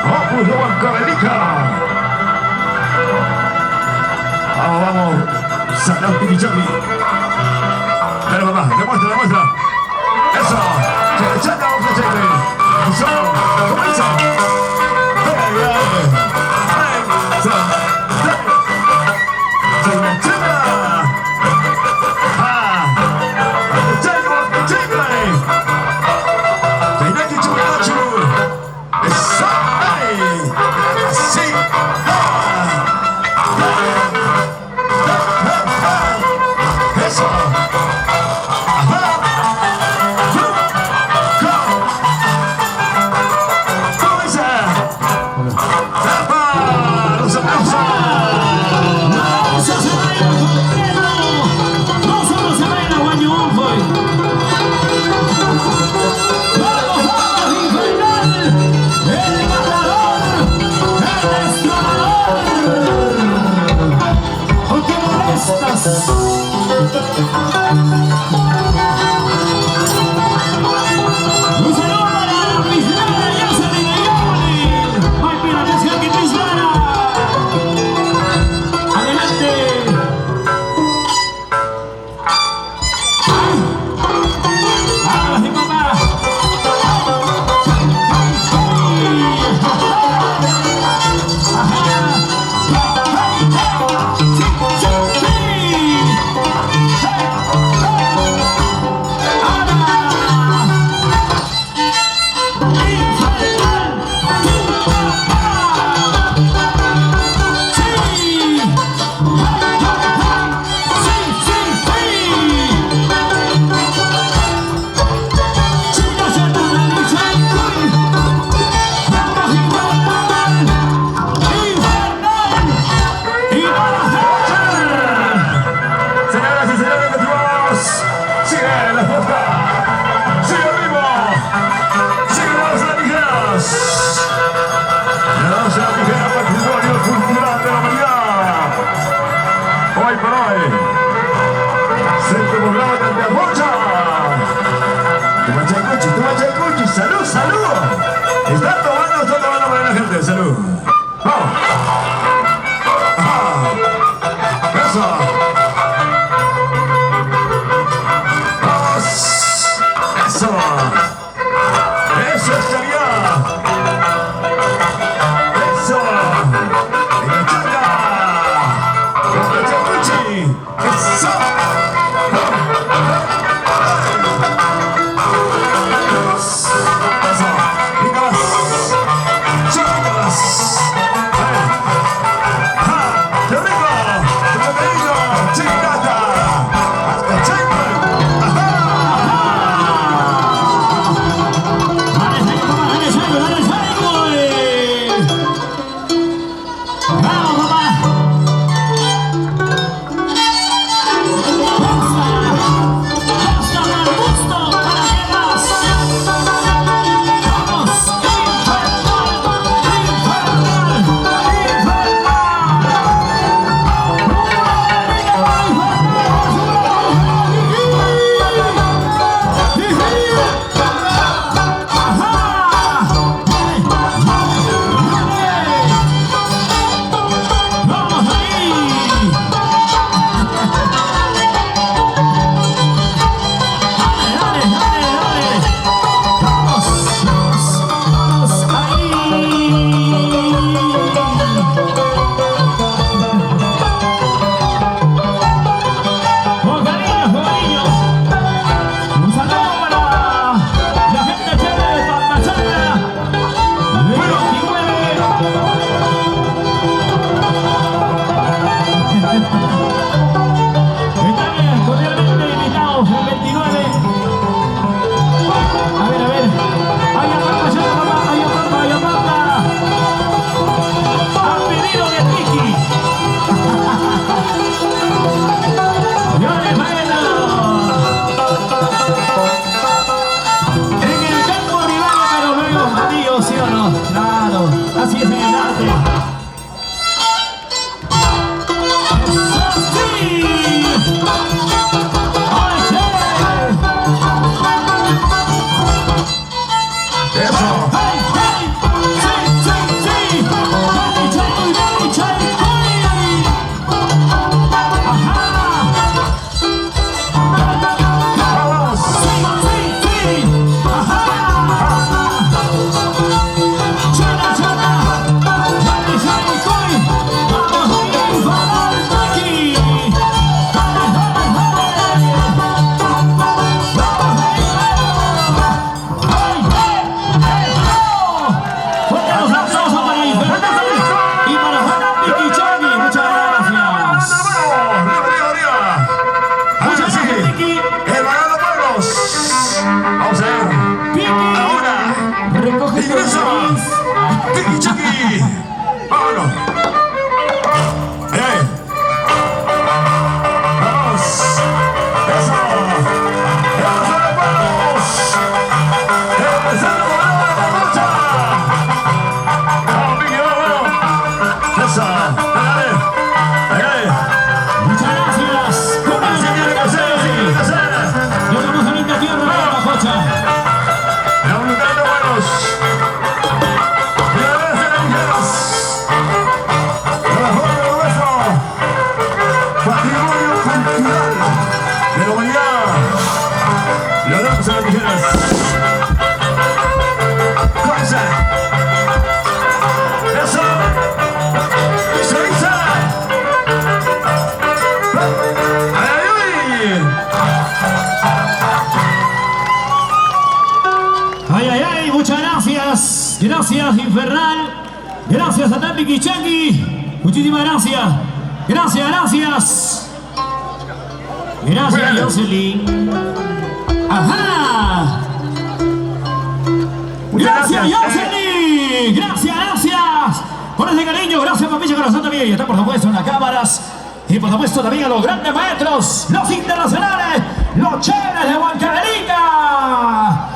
Opus de Huancavelica. Vamos, Sanam Pichami. Dale mamá, demuestra. Eso, chaca, vamos a echarle. Eso, comienza. Un saludo para mis nenas, ya se me dio. Ay, mira, es que aquí Está bien, cordialmente invitados el 29. A ver, a ver. ¡Ay, apapa, ya, papá! ¡Ay, apapa, ay, apapa! ¡A pedido de Tiki! ¡Señores, bueno! En el campo rival, pero luego, tío, ¿sí o no? Claro, así es en el arte. Gracias, Infernal. Gracias a Tiki Changi. Muchísimas gracias. Gracias, gracias. Gracias, Jocelyn. Ajá. Gracias, Jocelyn. Gracias, gracias. Por ese cariño, gracias, Papilla Corazón también. Y está, por supuesto, en las cámaras. Y por supuesto también a los grandes maestros, los internacionales, los chéveres de Huancavelica.